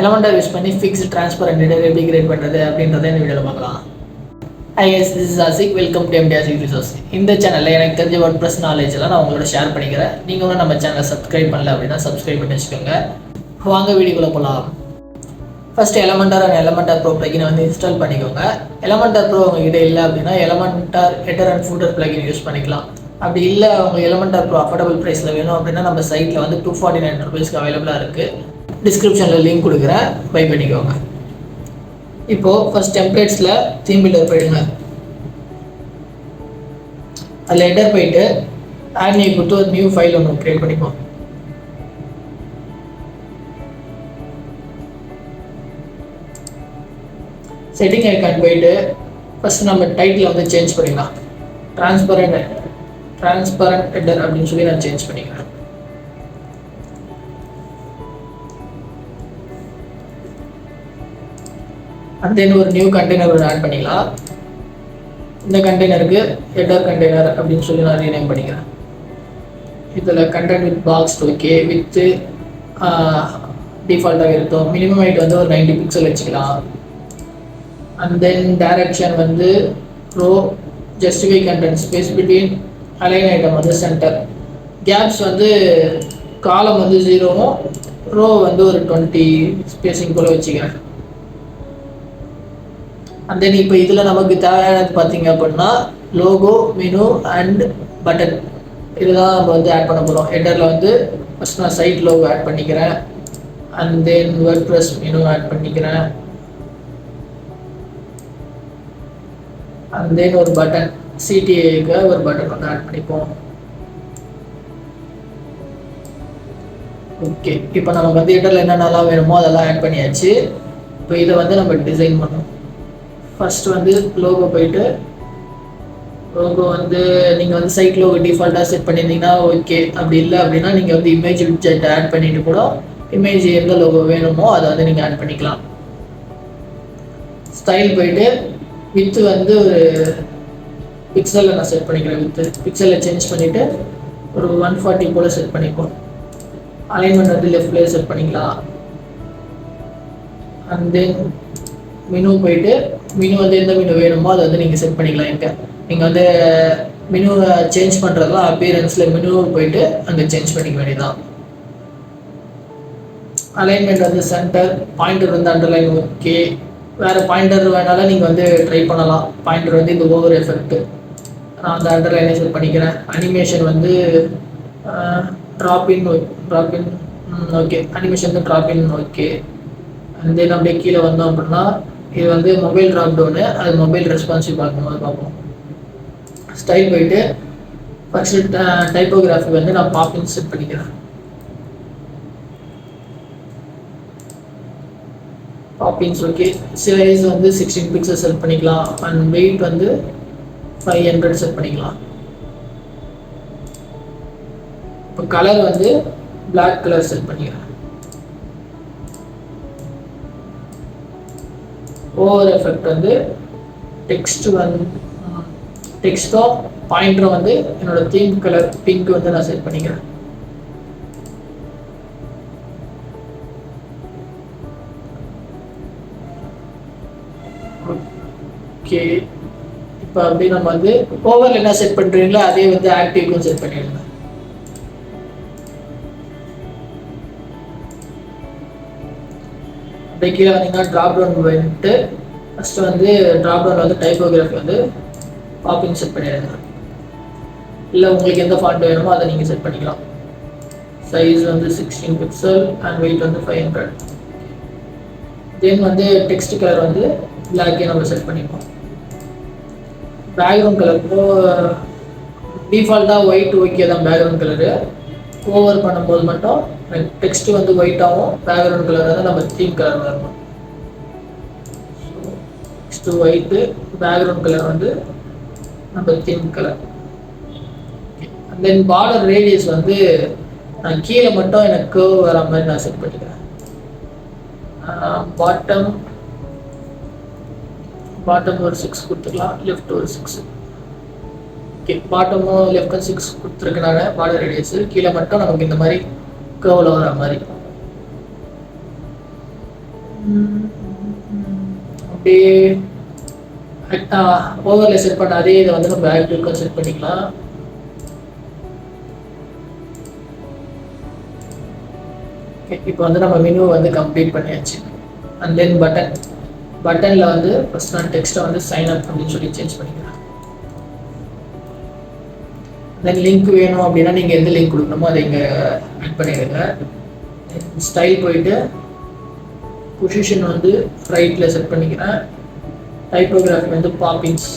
Elementor use பண்ணி fixed transparent header எப்படி create பண்ணுறது அப்படின்றத இந்த வீடியோவில் பார்க்கலாம். ஐஎஸ் this is Asik, welcome to MD Asik resource. இந்த சேனலில் எனக்கு தெரிஞ்ச WordPress நாலேஜெல்லாம் நான் உங்களோட ஷேர் பண்ணிக்கிறேன். நீங்கள் ஒன்றும் நம்ம சேனலை சப்ஸ்கிரைப் பண்ணல அப்படின்னா சப்ஸ்கிரைப் பண்ணி வச்சுக்கோங்க. வாங்க வீடியோக்குள்ளே போகலாம். First Elementor and Elementor pro பிளகினை வந்து இன்ஸ்டால் பண்ணிக்கோங்க. எலமெண்டர் ப்ரோ உங்ககிட்ட இல்லை அப்படின்னா Elementor header and footer plugin use பண்ணிக்கலாம். அப்படி இல்லை அவங்க எலமெண்டர் ப்ரோ அஃபோர்டபுள் ப்ரைஸில் வேணும் அப்படின்னா நம்ம சைட்டில் வந்து 249 rupeesக்கு அவைலபிளாக இருக்குது. டிஸ்கிரிப்ஷனில் லிங்க் கொடுக்குறேன், பை பண்ணிக்கோங்க. இப்போது ஃபஸ்ட் டெம்ப்ளேட்ஸில் தீம் பில்டர் போயிடுங்க. அதில் ஹெடர் போயிட்டு ஆட் நியூ கொடுத்து ஒரு நியூ ஃபைல் ஒன்று க்ரியேட் பண்ணிப்போம். செட்டிங் ஐக்கான் போயிட்டு ஃபஸ்ட்டு நம்ம டைட்டில் வந்து சேஞ்ச் பண்ணிக்கலாம். டிரான்ஸ்பரண்ட் ஹெடர் அப்படின்னு சொல்லி நான் சேஞ்ச் பண்ணிக்கிறேன். அண்ட் தென் ஒரு நியூ கண்டெய்னர் ஒரு ஆட் பண்ணிக்கலாம். இந்த கண்டெய்னருக்கு ஹெடர் கண்டெய்னர் அப்படின்னு சொல்லி நான் ரீநேம் பண்ணிக்கிறேன். இதில் content width box okay, width டிஃபால்ட்டாக இருக்கும். மினிமம் ஹைட் வந்து ஒரு 90 pixel வச்சுக்கலாம். அண்ட் தென் டைரக்ஷன் வந்து row, justify content, space between, align item வந்து சென்டர், கேப்ஸ் வந்து காலம் வந்து 0வும் ரோ வந்து ஒரு 20 ஸ்பேசிங் போல் வச்சுக்கிறேன். அண்ட் தென் இப்போ இதில் நமக்கு தேவையானது பார்த்தீங்க அப்படின்னா லோகோ, மெனு அண்ட் பட்டன், இதுதான் நம்ம வந்து ஆட் பண்ண போகிறோம். ஹெட்டரில் வந்து ஃபஸ்ட் நான் சைட் லோகோ ஆட் பண்ணிக்கிறேன். And then WordPress menu add பண்ணிக்கிறேன். அண்ட் தென் ஒரு பட்டன், சிடிஏக்கு ஒரு பட்டன் வந்து ஆட் பண்ணிப்போம். ஓகே, இப்போ நமக்கு வந்து ஹெட்டரில் என்னென்னலாம் வேணுமோ அதெல்லாம் ஆட் பண்ணியாச்சு. இப்போ இதை வந்து நம்ம டிசைன் பண்ணோம். ஃபர்ஸ்ட் வந்து லோகோ போயிட்டு, லோகோ வந்து நீங்கள் வந்து சைட் லோகோ டிஃபால்ட்டாக செட் பண்ணியிருந்தீங்கன்னா ஓகே. அப்படி இல்லை அப்படின்னா நீங்கள் வந்து இமேஜ் விட்ஜெட் ஆட் பண்ணிட்டு கூட இமேஜ் எந்த லோகோ வேணுமோ அதை வந்து நீங்கள் ஆட் பண்ணிக்கலாம். ஸ்டைல் போயிட்டு வித்து வந்து ஒரு பிக்சலில் நான் செட் பண்ணிக்கிறேன். வித்து பிக்சலில் சேஞ்ச் பண்ணிவிட்டு ஒரு 140 போல் செட் பண்ணிப்போம். அலைன்மெண்ட் வந்து லெஃப்ட்லேயே செட் பண்ணிக்கலாம். அண்ட் தென் மெனு போயிட்டு மெனு வந்து எந்த மெனு வேணுமோ அதை வந்து நீங்கள் செட் பண்ணிக்கலாம். இங்கே நீங்கள் வந்து மெனு சேஞ்ச் பண்ணுறதுலாம் அப்பியரன்ஸில் மெனு போயிட்டு அங்கே சேஞ்ச் பண்ணிக்க வேண்டியதான். அலைன்மெண்ட் வந்து சென்டர், பாயிண்டர் வந்து அண்டர்லைன் ஓகே. வேறு பாயிண்டர் வேணாலும் நீங்கள் வந்து ட்ரை பண்ணலாம். பாயிண்டர் வந்து இந்த ஓவர் எஃபெக்ட், நான் அந்த அண்டர்லைனே செட் பண்ணிக்கிறேன். அனிமேஷன் வந்து ட்ராப்பின் ஓகே, அனிமேஷன் வந்து ட்ராப்பின் ஓகே. அண்ட் தென் அப்படியே கீழே வந்தோம் அப்படின்னா இது வந்து மொபைல் ட்ராப் டவுனு, அது மொபைல் ரெஸ்பான்சிவ் பார்க்கும்போது பார்ப்போம். ஸ்டைல் போயிட்டு ஃபர்ஸ்ட் டைப்போகிராஃபி வந்து நான் பாப்பின் செட் பண்ணிக்கிறேன். Poppins okay. சைஸ் வந்து 16 pixels செட் பண்ணிக்கலாம். அண்ட் வெயிட் வந்து 500 செட் பண்ணிக்கலாம். இப்போ கலர் வந்து பிளாக் கலர் செட் பண்ணிக்கிறேன். ஓவர் எஃபெக்ட் வந்து டெக்ஸ்ட்டும் பாயிண்டரும் வந்து என்னோட தீம் கலர் பிங்க் வந்து நான் செட் பண்ணிக்கிறேன். ஓகே, இப்போ அப்படி நம்ம வந்து ஓவரில் என்ன செட் பண்ணுறீங்களோ அதே வந்து ஆக்டிவ்க்கும் செட் பண்ணிடுங்க. அப்படியே கீழே வந்தீங்கன்னா ட்ராப் டவுன் வந்துட்டு ஃபஸ்ட்டு வந்து ட்ராப் டவுன் வந்து டைப்போகிராஃபி வந்து பாப்பிங் செட் பண்ணிடுங்க. இல்லை உங்களுக்கு எந்த ஃபாண்ட் வேணுமோ அதை நீங்கள் செட் பண்ணிக்கலாம். சைஸ் வந்து 16 pixel அண்ட் வெயிட் வந்து 500. தென் வந்து டெக்ஸ்ட் கலர் வந்து பிளாக்கே நம்ம செட் பண்ணிப்போம். பேக்ரவுண்ட் கலருக்கோ டிஃபால்ட்டாக ஒயிட் ஓகே தான் பேக்ரவுண்ட் கலரு. ஓவர் பண்ணும்போது மட்டும் டெக்ஸ்ட் வந்து ஒயிட்டாகவும் பேக்ரவுண்ட் கலர் வந்து நம்ம தீம் கலர் வரணும். டெக்ஸ்ட் ஒயிட்டு, பேக்ரவுண்ட் கலர் வந்து நம்ம theme colour. And then border radius வந்து நான் கீழே மட்டும் எனக்கு கர்வ் வர மாதிரி நான் செட் பண்ணிக்கிறேன். பாட்டம் ஒரு 6 கொடுத்துக்கலாம், லெஃப்ட் ஒரு 6. ஓகே, பாட்டமும் லெஃப்ட் 6 கொடுத்துருக்கனால பார்டர் ரேடியஸ் கீழே மட்டும் நமக்கு இந்த மாதிரி கர்வில் வர மாதிரி. அப்படியே ஓவரில் செட் பண்ண அதே இதை வந்து நம்ம ஆக்டிவ்க்கு செட் பண்ணிக்கலாம். இப்போ வந்து நம்ம மெனு வந்து கம்ப்ளீட் பண்ணியாச்சு. அண்ட் தென் பட்டனில் வந்து ஃபர்ஸ்ட் நான் டெக்ஸ்ட்டை வந்து சைன் அப் அப்படின்னு சொல்லி சேஞ்ச் பண்ணிக்கிறேன். தென் லிங்க் வேணும் அப்படின்னா நீங்கள் எந்த லிங்க் கொடுக்கணுமோ அதை இங்கே ஆட் பண்ணிடுங்க. ஸ்டைல் போயிட்டு பொசிஷன் வந்து ரைட்டில் செட் பண்ணிக்கிறேன். டைப்போகிராஃபி வந்து பாப்பிங்ஸ்,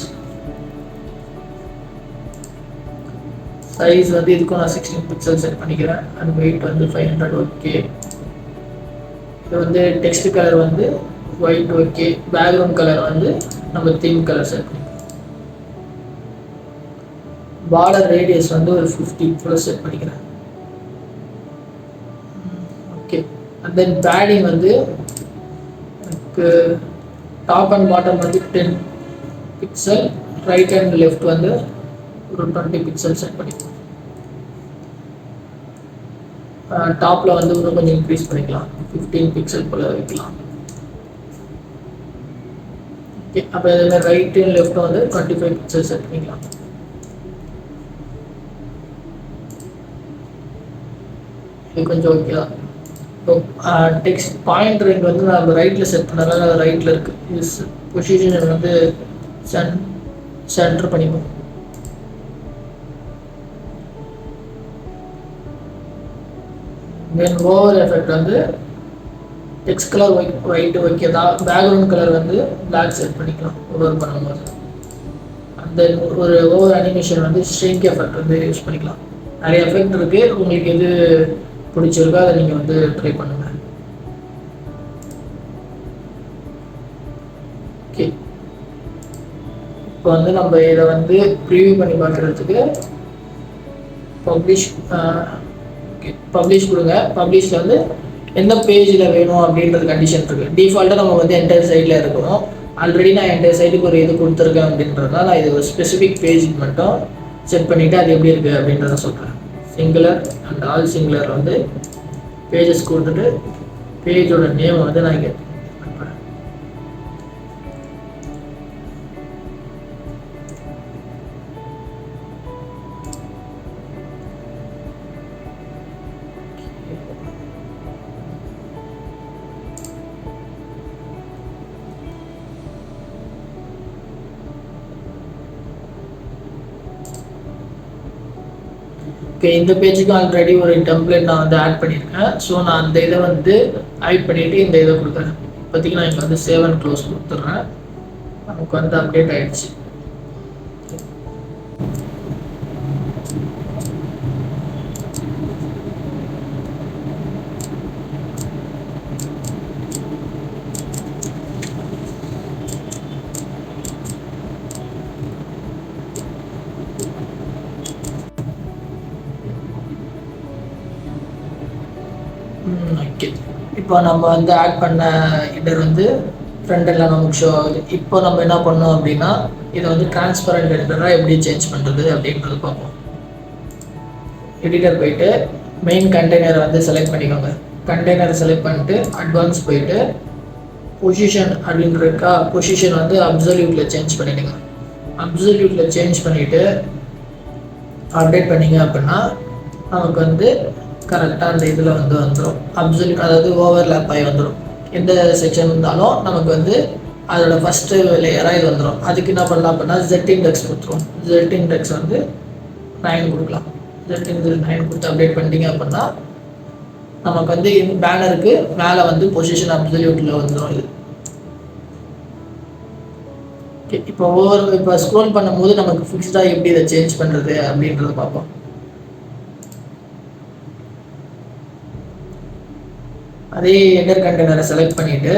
சைஸ் வந்து இதுக்கும் நான் 16 பிக்சல் செட் பண்ணிக்கிறேன். அண்ட் வெயிட் வந்து 500. ஓகே. இது வந்து டெக்ஸ்ட் கலர் வந்து ஒயிட். ஓகே. பேக்ரவுண்ட் கலர் வந்து நம்ம தீம் கலர் செட் பண்ணிக்கிறோம். பார்டர் ரேடியஸ் வந்து ஒரு 50+ செட் பண்ணிக்கிறேன். ஓகே. அண்ட் தென் பேடிங் வந்து எனக்கு டாப் அண்ட் பாட்டம் வந்து 10 பிக்சல், ரைட் அண்ட் லெஃப்ட் வந்து ஒரு 20 பிக்சல் செட் பண்ணிக்கலாம். டாப்பில் வந்து இன்னும் கொஞ்சம் இன்க்ரீஸ் பண்ணிக்கலாம், 15 பிக்சல் போல் வைக்கலாம். ஓகே. அப்போ இதில் ரைட் அண்ட் லெஃப்ட் வந்து 25 பிக்சல் செட் பண்ணிக்கலாம். இது கொஞ்சம் ஓகே. டெக்ஸ்ட் பாயிண்டர் இங்கே வந்து நம்ம ரைட்டில் செட் பண்ணதால அது ரைட்டில் இருக்குது. இது பொசிஷன் வந்து சென்டர் பண்ணிப்போம். தென் ஓவர் எஃபெக்ட் வந்து டெக்ஸ்ட் கலர் ஒயிட் ஓகேதா, பேக்ரவுண்ட் கலர் வந்து பிளாக் செட் பண்ணிக்கலாம் ஓவர் பண்ணும்போது. அந்த ஒரு ஓவர் அனிமேஷன் வந்து ஸ்ட்ரிங்க் எஃபெக்ட் வந்து யூஸ் பண்ணிக்கலாம். நிறைய எஃபெக்ட் இருக்குது, உங்களுக்கு எது பிடிச்சிருக்கோ அதை நீங்கள் வந்து ட்ரை பண்ணுங்கள். ஓகே. இப்போ வந்து நம்ம இதை வந்து ப்ரிவியூ பண்ணி பார்க்குறதுக்கு பப்ளிஷ் கொடுங்க. பப்ளிஷில் வந்து எந்த பேஜில் வேணும் அப்படின்றது கண்டிஷன் இருக்குது. டிஃபால்ட்டாக நம்ம வந்து என்டையர் சைடில் இருக்கணும். ஆல்ரெடி நான் என்டையர் சைடுக்கு ஒரு இது கொடுத்துருக்கேன் அப்படின்றதுனால நான் இது ஒரு ஸ்பெசிஃபிக் பேஜுக்கு மட்டும் செட் பண்ணிவிட்டு அது எப்படி இருக்குது அப்படின்றத சொல்கிறேன். சிங்குலர் அண்ட் ஆல் சிங்குலர் வந்து பேஜஸ் கொடுத்துட்டு பேஜோட நேம் வந்து நான் இங்கே பண்ணுறேன். ஓகே. இந்த பேஜுக்கு ஆல்ரெடி ஒரு டெம்ப்ளேட் நான் வந்து ஆட் பண்ணியிருக்கேன். ஸோ நான் அந்த இதை வந்து ஆட் பண்ணிவிட்டு இந்த இதை கொடுக்குறேன். இப்போதைக்கு நான் இங்கே வந்து சேவ் அண்ட் க்ளோஸ் கொடுத்துட்றேன். நமக்கு வந்து அப்டேட் ஆகிடுச்சு. ஓகே. இப்போ நம்ம வந்து ஆட் பண்ண ஹெடர் வந்து ஃப்ரண்டெல்லாம் நமக்கு ஷோ ஆகுது. இப்போ நம்ம என்ன பண்ணோம் அப்படின்னா இதை வந்து டிரான்ஸ்பரண்ட் ஹெடராக எப்படி சேஞ்ச் பண்ணுறது அப்படின்றது பார்ப்போம். எடிட்டர் போயிட்டு மெயின் கண்டெய்னரை வந்து செலக்ட் பண்ணிக்கோங்க. கண்டெய்னரை செலக்ட் பண்ணிட்டு அட்வான்ஸ் போயிட்டு பொசிஷன் அப்படின்னு இருக்கா, பொசிஷன் வந்து அப்சல்யூட்டில் சேஞ்ச் பண்ணிடுங்க. அப்சல்யூட்டில் சேஞ்ச் பண்ணிவிட்டு அப்டேட் பண்ணிங்க அப்படின்னா நமக்கு வந்து கரெக்டாக அந்த இதில் வந்து வந்துடும். அப்சல்யூட் அதாவது ஓவர்லேப் ஆகி வந்துடும். எந்த செக்ஷன் இருந்தாலும் நமக்கு வந்து அதோட ஃபஸ்ட்டு லேயராக இது வந்துடும். அதுக்கு என்ன பண்ணலாம் அப்படின்னா Z இண்டெக்ஸ் கொடுத்துருவோம். Z இண்டெக்ஸ் வந்து 9 கொடுக்கலாம். Z இண்டெக்ஸ் 9 கொடுத்து அப்டேட் பண்ணிட்டீங்க அப்படின்னா நமக்கு வந்து பேனருக்கு மேலே வந்து பொசிஷன் அப்சல்யூட்டில் வந்துடும். இது ஓகே. இப்போ ஸ்க்ரோல் பண்ணும்போது நமக்கு ஃபிக்ஸ்டாக எப்படி இதை சேஞ்ச் பண்ணுறது அப்படின்றத பார்ப்போம். அதே ஹெடர் கண்டெய்னரை செலக்ட் பண்ணிவிட்டு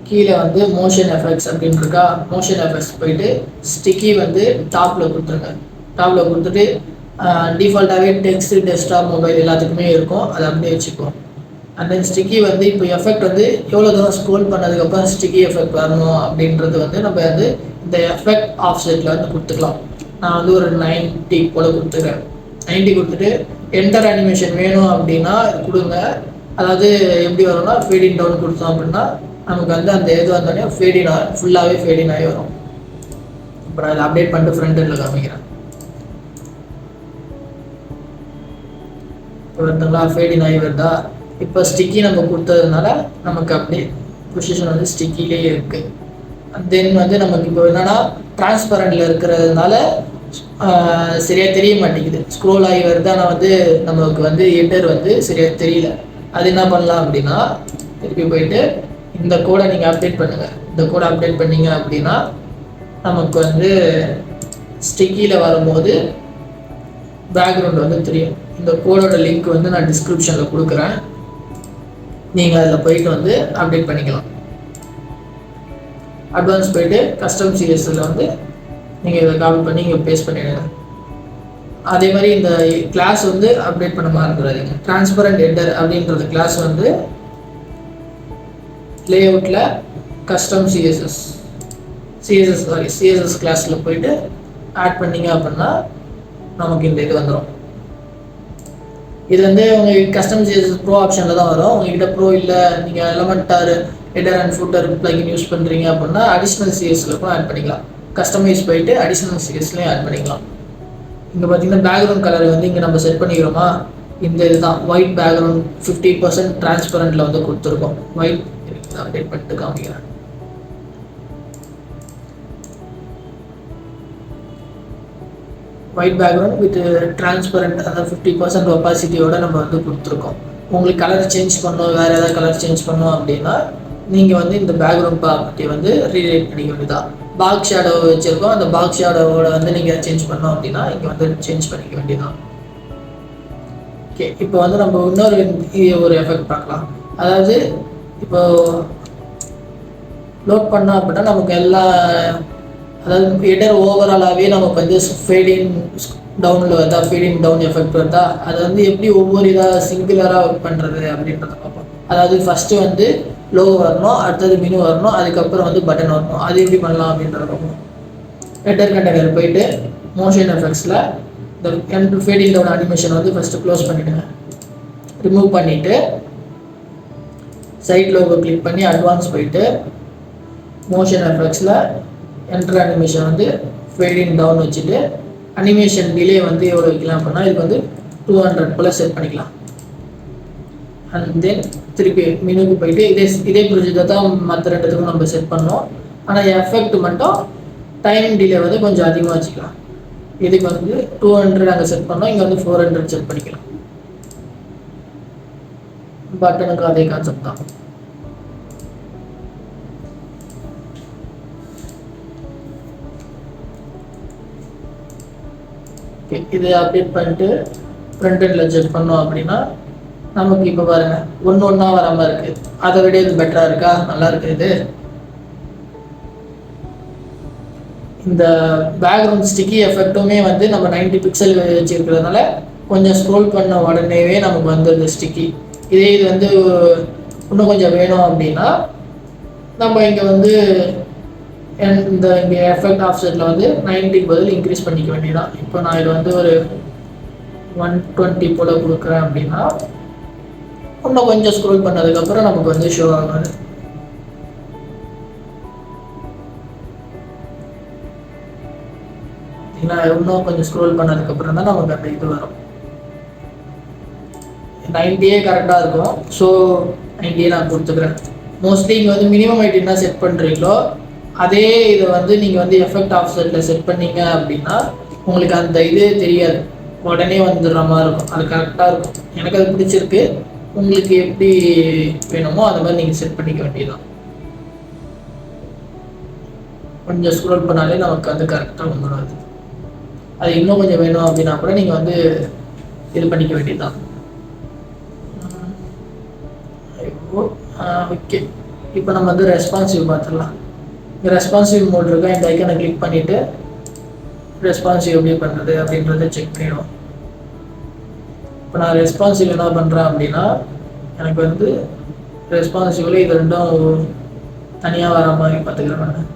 கீழே வந்து மோஷன் எஃபெக்ட்ஸ் அப்படின்னு இருக்கா, மோஷன் எஃபெக்ட்ஸ் போயிட்டு ஸ்டிக்கி வந்து டாப்பில் கொடுத்துருங்க. டாப்பில் கொடுத்துட்டு டிஃபால்ட்டாகவே டெக்ஸ்ட், டெஸ்க்டாப், மொபைல் எல்லாத்துக்குமே இருக்கும், அதை அப்படியே வச்சுக்குவோம். அண்ட் தென் ஸ்டிக்கி வந்து இப்போ எஃபெக்ட் வந்து எவ்வளோ தூரம் ஸ்க்ரோல் பண்ணதுக்கப்புறம் ஸ்டிக்கி எஃபெக்ட் வரணும் அப்படின்றது வந்து நம்ம வந்து இந்த எஃபெக்ட் ஆஃப் செட்டில் வந்து கொடுத்துக்கலாம். நான் வந்து ஒரு 90 போல் கொடுத்துக்கிறேன். 90 கொடுத்துட்டு என்டர் அனிமேஷன் வேணும் அப்படின்னா கொடுங்க. அதாவது எப்படி வரும்னா ஃபேடிங் டவுன் கொடுத்தோம் அப்படின்னா நமக்கு வந்து அந்த இது வந்தோடனே ஃபேடிங் ஃபுல்லாகவே ஃபேடிங் ஆகி வரும். இப்போ நான் இதில் அப்டேட் பண்ணிட்டு ஃப்ரண்ட் எண்டில் காமிக்கிறேன். வருதுங்களா, ஃபேடிங் ஆகி வருதா. இப்போ ஸ்டிக்கி நம்ம கொடுத்ததுனால நமக்கு அப்படியே பொசிஷன் வந்து ஸ்டிக்கிலே இருக்குது. தென் வந்து நமக்கு இப்போ என்னன்னா டிரான்ஸ்பரண்ட்ல இருக்கிறதுனால சரியாக தெரிய மாட்டேங்குது, ஸ்க்ரோல் ஆகி வருது. ஆனால் வந்து நமக்கு வந்து ஹெட்டர் வந்து சரியாக தெரியல. அது என்ன பண்ணலாம் அப்படின்னா திருப்பி போயிட்டு இந்த கோடை நீங்கள் அப்டேட் பண்ணுங்கள். இந்த கோடை அப்டேட் பண்ணீங்க அப்படின்னா நமக்கு வந்து ஸ்டிக்கியில் வரும்போது பேக்ரவுண்ட் வந்து தெரியும். இந்த கோடோட லிங்க் வந்து நான் டிஸ்கிரிப்ஷனில் கொடுக்குறேன், நீங்கள் அதில் போயிட்டு வந்து அப்டேட் பண்ணிக்கலாம். அட்வான்ஸ் போயிட்டு கஸ்டம் சிஎஸ்எல்ல வந்து நீங்கள் இதை காப்பி பண்ணி இங்கே பேஸ்ட் பண்ணிடுங்க. அதே மாதிரி இந்த கிளாஸ் வந்து அப்டேட் பண்ண மறந்துடாதீங்க. டிரான்ஸ்பரண்ட் ஹெட்டர் அப்படின்றது கிளாஸ் வந்து லேஅவுட்டில் கஸ்டம் சிஎஸ்எஸ் கிளாஸில் போயிட்டு ஆட் பண்ணீங்க அப்படின்னா நமக்கு இந்த இது வந்துடும். இது வந்து உங்களுக்கு கஸ்டம் சிஎஸ்எஸ் ப்ரோ ஆப்ஷனில் தான் வரும். உங்ககிட்ட ப்ரோ இல்லை, நீங்கள் Elementor header and footer plugin use பண்ணுறீங்க அப்படின்னா அடிஷ்னல் சிஎஸ்ல கூட ஆட் பண்ணிக்கலாம். கஸ்டமைஸ் போயிட்டு அடிஷ்னல் சிஎஸ்லையும் ஆட் பண்ணிக்கலாம். இங்கே பார்த்தீங்கன்னா பேக்ரவுண்ட் கலர் வந்து இங்கே நம்ம செட் பண்ணிக்கிறோமா, இந்த இதுதான் ஒயிட் பேக்ரவுண்ட் 50% டிரான்ஸ்பரண்ட்ல வந்து கொடுத்துருக்கோம். ஒயிட் அப்டேட் பண்ணிட்டு காமிக்கிறேன். ஒயிட் பேக்ரவுண்ட் வித் டிரான்ஸ்பரண்ட், அதாவது 50% ஒப்பாசிட்டியோட நம்ம வந்து கொடுத்துருக்கோம். உங்களுக்கு கலர் சேஞ்ச் பண்ணணும், வேறு ஏதாவது கலர் சேஞ்ச் பண்ணோம் அப்படின்னா நீங்கள் வந்து இந்த பேக்ரவுண்ட் ப்ராப்பர்ட்டியை வந்து ரீரைட் பண்ணிக்க வேண்டியதான். பாக்ஸ் ஷேடோ வச்சுருக்கோம், அந்த பாக்ஸ் ஷேடோவோட வந்து நீங்கள் சேஞ்ச் பண்ணோம் அப்படின்னா இங்கே வந்து சேஞ்ச் பண்ணிக்க வேண்டியதான். ஓகே, இப்போ வந்து நம்ம இன்னொரு ஒரு எஃபெக்ட் பார்க்கலாம். அதாவது இப்போ லோட் பண்ணோம் அப்படின்னா நமக்கு எல்லா, அதாவது ஹெட்டர் ஓவராலாகவே நமக்கு வந்து ஃபேடிங் டவுனில் வருதா, ஃபேடிங் டவுன் எஃபெக்ட் வருதா, அது வந்து எப்படி ஒவ்வொரு இதாக சிங்குலராக ஒர்க் பண்ணுறது அப்படின்றத பார்ப்போம். அதாவது ஃபஸ்ட்டு வந்து லோ வரணும், அடுத்தது மினு வரணும், அதுக்கப்புறம் வந்து பட்டன் வரணும். அது எப்படி பண்ணலாம் அப்படின்றத பார்ப்போம். ஹெட்டர் கண்டெய்னர் போயிட்டு மோஷன் எஃபெக்ட்ஸில் இந்த ஃபேடிங் டவுன் அனிமேஷன் வந்து ஃபஸ்ட்டு க்ளோஸ் பண்ணிவிடுங்க. ரிமூவ் பண்ணிவிட்டு சைட் லோகோ கிளிக் பண்ணி அட்வான்ஸ் போயிட்டு மோஷன் எஃபெக்ட்ஸில் என்டர் அனிமேஷன் வந்து ஃபேடிங் டவுன் வச்சுட்டு அனிமேஷன் டிலே வந்து எவ்வளோ வைக்கலாம் அப்படின்னா இதுக்கு வந்து 200 போல் செட் பண்ணிக்கலாம். அண்ட் தென் திருப்பி மெனுக்கு போயிட்டு இதே ப்ரொசீஜரை தான் மற்ற ரெண்டுத்துக்கும் நம்ம செட் பண்ணோம். ஆனால் எஃபெக்ட் மட்டும் டைம் டிலே வந்து கொஞ்சம் அதிகமாக வச்சுக்கலாம். இதுக்கு வந்து 200 அங்கே செட் பண்ணோம், இங்கே வந்து 400 செட் பண்ணிக்கலாம். பட்டனுக்கு அதே கான்செப்ட் தான். ஓகே, இதை அப்டேட் பண்ணிட்டு ஃப்ரண்ட் எண்டில் செக் பண்ணோம் அப்படின்னா நமக்கு இப்போ பாருங்கள் ஒன்றா வராமல் இருக்குது. அதை விட இது பெட்டராக இருக்கா, நல்லா இருக்குது. இது இந்த பேக்ரவுண்ட் ஸ்டிக்கி எஃபெக்ட்டுமே வந்து நம்ம 90 பிக்சல் வச்சுருக்கிறதுனால கொஞ்சம் ஸ்க்ரோல் பண்ண உடனேவே நமக்கு வந்துடுது ஸ்டிக்கி. இதே இது வந்து இன்னும் கொஞ்சம் வேணும் அப்படின்னா நம்ம இங்கே வந்து இந்த இங்கே எஃபெக்ட் ஆஃப்செட்டில் வந்து 90க்கு பதில் இன்க்ரீஸ் பண்ணிக்க வேண்டியதான். இப்போ நான் இது வந்து ஒரு 120 போல் கொடுக்குறேன் அப்படின்னா இன்னும் கொஞ்சம் ஸ்க்ரோல் பண்ணதுக்கப்புறம் நமக்கு வந்து ஷோ ஆகாது. இன்னும் கொஞ்சம் ஸ்க்ரோல் பண்ணதுக்கப்புறம் தான் நமக்கு அந்த இது வரும். 90 கரெக்டாக இருக்கும். ஸோ 90 நான் கொடுத்துக்கிறேன். மோஸ்ட்லி இங்கே வந்து மினிமம் ஹைட் என்ன செட் பண்ணுறீங்களோ அதே இதை வந்து நீங்கள் வந்து எஃபெக்ட் ஆஃப்செட்டில் செட் பண்ணீங்க அப்படின்னா உங்களுக்கு அந்த இதே தெரியாது, உடனே வந்துடுற மாதிரி இருக்கும். அது கரெக்டாக இருக்கும். எனக்கு அது பிடிச்சிருக்கு. உங்களுக்கு எப்படி வேணுமோ அந்த மாதிரி நீங்கள் செட் பண்ணிக்க வேண்டியதுதான். கொஞ்சம் ஸ்க்ரோல் பண்ணாலே நமக்கு வந்து கரெக்டாக வந்துடாது. அது இன்னும் கொஞ்சம் வேணும் அப்படின்னா கூட நீங்கள் வந்து இது பண்ணிக்க வேண்டியதுதான். ஓகே, இப்போ நம்ம வந்து ரெஸ்பான்சிவ் பார்த்துடலாம். இந்த ரெஸ்பான்சிவ் மோட் இருக்கா, இந்த ஐக்கனை கிளிக் பண்ணிவிட்டு ரெஸ்பான்சிவ் எப்படி பண்ணுறது அப்படின்றத செக் பண்ணிவிடும். இப்போ நான் ரெஸ்பான்சிவ் என்ன பண்ணுறேன் அப்படின்னா எனக்கு வந்து ரெஸ்பான்சிவில் இது ரெண்டும் தனியாக வர மாதிரி பார்த்துக்கிறேன் நான்.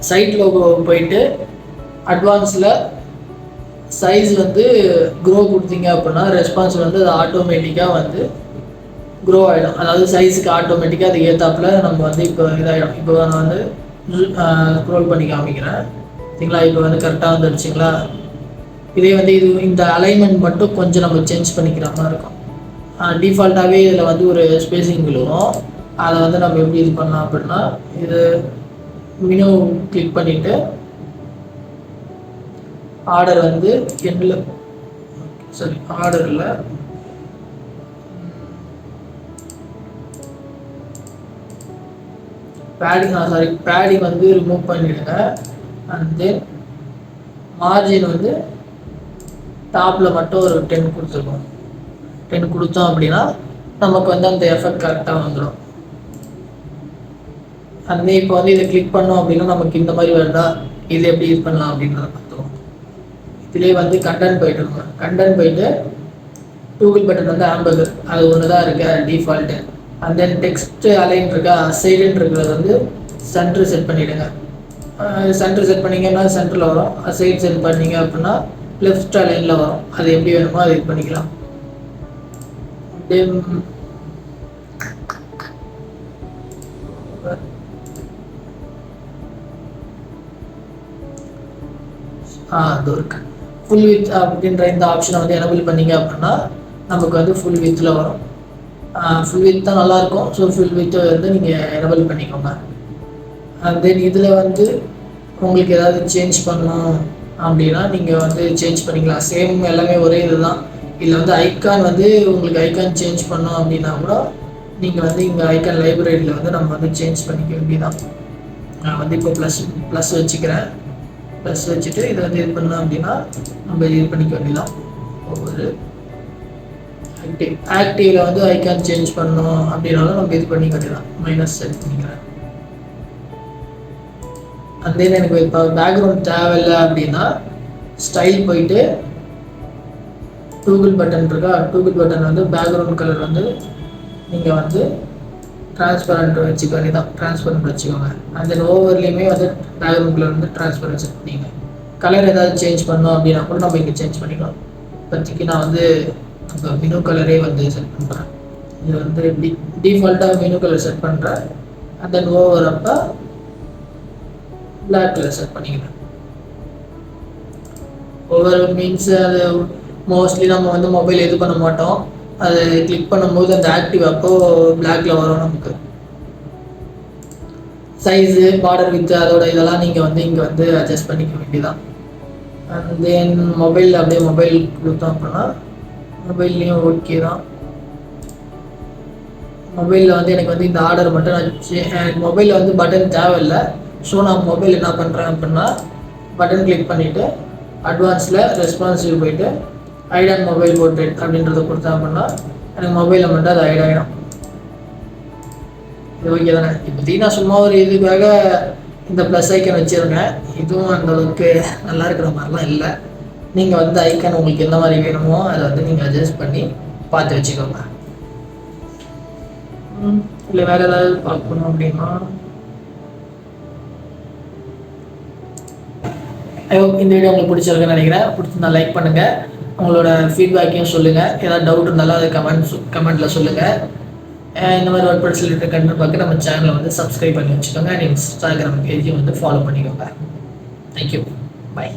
சைட் லோகோ போயிட்டு அட்வான்ஸில் சைஸ் வந்து க்ரோ கொடுத்தீங்க அப்படின்னா ரெஸ்பான்ஸ் வந்து அது ஆட்டோமேட்டிக்காக வந்து க்ரோ ஆகிடும். அதாவது சைஸுக்கு ஆட்டோமேட்டிக்காக அது ஏற்றாப்புல நம்ம வந்து இப்போ இதாகிடும். இப்போ நான் வந்து ஸ்க்ரோல் பண்ணி காமிக்கிறேன் சரிங்களா. இப்போ வந்து கரெக்டாக வந்துடுச்சுங்களா. இதே வந்து இந்த அலைன்மெண்ட் மட்டும் கொஞ்சம் நம்ம சேஞ்ச் பண்ணிக்கிற மாதிரி இருக்கும். டிஃபால்ட்டாகவே இதில் வந்து ஒரு ஸ்பேசிங் விழுவும். அதை வந்து நம்ம எப்படி இது பண்ணலாம் அப்படின்னா இது மெனு கிளிக் பண்ணிவிட்டு ஆர்டர் வந்து எண்டில் ஆர்டரில் பேடிங் வந்து ரிமூவ் பண்ணிவிடுங்க. அண்ட் தென் மார்ஜின் வந்து டாப்பில் மட்டும் ஒரு 10 கொடுத்துருக்கோம். 10 கொடுத்தோம் அப்படின்னா நமக்கு வந்து அந்த எஃபெக்ட் கரெக்டாக வந்துடும். அந்த இப்போ வந்து இதை கிளிக் பண்ணோம் அப்படின்னா நமக்கு இந்த மாதிரி வருதா, இது எப்படி யூஸ் பண்ணலாம் அப்படின்றத பார்த்துருவோம். இதுலேயே வந்து கண்டென்ட் போய்ட்டு கண்டென்ட் போயிட்டு டூல் பட்டன் வந்து ஆம்பர்கர் அது ஒன்று தான் இருக்கு default. And then text align இருக்கா அசைடுன்னு இருக்கிறது வந்து சென்டர் செட் பண்ணிவிடுங்க. சென்டர் செட் பண்ணிங்கன்னா சென்டரில் வரும். அசைட் செட் பண்ணிங்க அப்படின்னா லெஃப்ட் அலைனில் வரும். அது எப்படி வேணுமோ அது இது பண்ணிக்கலாம். தென் அது இருக்கு ஃபுல் வித் அப்படின்ற இந்த ஆப்ஷனை வந்து எனபிள் பண்ணிங்க அப்படின்னா நமக்கு வந்து ஃபுல் வித்தில் வரும். ஃபுல் வித் தான் நல்லாயிருக்கும். ஸோ ஃபுல் வித்தை வந்து நீங்கள் எனபிள் பண்ணிக்கோங்க. அண்ட் தென் இதில் வந்து உங்களுக்கு ஏதாவது சேஞ்ச் பண்ணணும் அப்படின்னா நீங்கள் வந்து சேஞ்ச் பண்ணிக்கலாம். சேம் எல்லாமே ஒரே இது தான். இதில் வந்து ஐக்கான் வந்து உங்களுக்கு ஐக்கான் சேஞ்ச் பண்ணோம் அப்படின்னா கூட நீங்கள் வந்து இங்கே ஐக்கான் லைப்ரரியில் வந்து நம்ம வந்து சேஞ்ச் பண்ணிக்க வேண்டியதான். நான் வந்து இப்போ ப்ளஸ் வச்சுக்கிறேன். ப்ளஸ் வச்சுட்டு இதை வந்து இது பண்ணோம் அப்படின்னா நம்ம இது பண்ணிக்க வேண்டியதான். ஒவ்வொரு ஆக்டிவில் வந்து ஐக்கான் சேஞ்ச் பண்ணோம் அப்படின்னாலும் நம்ம இது பண்ணிக்க வேண்டியதான். மைனஸ் செட் பண்ணிக்கிறேன். அந்த எனக்கு இப்போ பேக்ரவுண்ட் தேவையில்லை அப்படின்னா ஸ்டைல் போயிட்டு டூபிள் பட்டன் இருக்கா, டூபிள் பட்டன் வந்து பேக்ரவுண்ட் கலர் வந்து நீங்கள் வந்து டிரான்ஸ்பரண்ட் வச்சுக்க வேண்டியதான். டிரான்ஸ்பரண்ட் வச்சுக்கோங்க. அந்த ஓவர்லேயுமே வந்து பேக்ரவுண்ட் கலர் வந்து டிரான்ஸ்பரண்ட் செட் பண்ணிங்க. கலர் ஏதாவது சேஞ்ச் பண்ணோம் அப்படின்னா கூட நம்ம இங்கே சேஞ்ச் பண்ணிக்கலாம். இப்போதைக்கு நான் வந்து அந்த மெனு கலரே வந்து செட் பண்ணுறேன். இது வந்து டிஃபால்ட்டாக மெனு கலர் செட் பண்ணுறேன். அண்ட் தென் ஓவர் அப்போ பிளாக் கலர் செட் பண்ணிக்கிறேன். ஓவர் மீன்ஸ் அது மோஸ்ட்லி நம்ம வந்து மொபைல் இது பண்ண மாட்டோம். அது கிளிக் பண்ணும்போது அந்த ஆக்டிவ் அப்போ பிளாக்ல வரும். நமக்கு சைஸு பார்டர் வித் அதோட இதெல்லாம் நீங்கள் வந்து இங்கே வந்து அட்ஜஸ்ட் பண்ணிக்க வேண்டியதான். அண்ட் தென் மொபைல் அப்படியே மொபைல் கொடுத்தோம் அப்படின்னா மொபைல்லையும் ஓகே தான். மொபைலில் வந்து எனக்கு வந்து இந்த ஆர்டர் மட்டும் எனக்கு மொபைலில் வந்து பட்டன் தேவையில்லை. ஸோ நான் மொபைல் என்ன பண்ணுறேன் அப்படின்னா பட்டன் கிளிக் பண்ணிவிட்டு அட்வான்ஸில் ரெஸ்பான்சிவ் போயிட்டு ஐட் அண்ட் மொபைல் போர்ட்ரேட் அப்படின்றத கொடுத்தேன் அப்படின்னா எனக்கு மொபைலில் மட்டும் அது ஐட் ஆகிடும். இது ஓகே தானே. இப்போதைக்கு நான் சும்மா ஒரு இதுக்காக இந்த ப்ளஸ் ஐக்கன் வச்சுருக்கேன். இதுவும் அந்தளவுக்கு நல்லா இருக்கிற மாதிரிலாம் இல்லை. நீங்கள் வந்து ஐக்கன் உங்களுக்கு எந்த மாதிரி வேணுமோ அதை வந்து நீங்கள் அட்ஜஸ்ட் பண்ணி பார்த்து வச்சுக்கோங்க. இல்லை வேறு ஏதாவது பார்க்கணும் அப்படின்னா இந்த வீடியோ உங்களுக்கு பிடிச்சிருக்குன்னு நினைக்கிறேன். பிடிச்சிருந்தா லைக் பண்ணுங்கள். உங்களோட ஃபீட்பேக்கையும் சொல்லுங்கள். ஏதாவது டவுட் இருந்தாலும் அதை கமெண்ட்டில் சொல்லுங்கள். இந்த மாதிரி WordPress ரிலேட்டட் கண்டென்ட் பார்க்க நம்ம சேனலை வந்து சப்ஸ்கிரைப் பண்ணி வச்சுக்கோங்க. இன்ஸ்டாகிராம் பேஜையும் வந்து ஃபாலோ பண்ணிக்கோங்க. தேங்க்யூ. பை.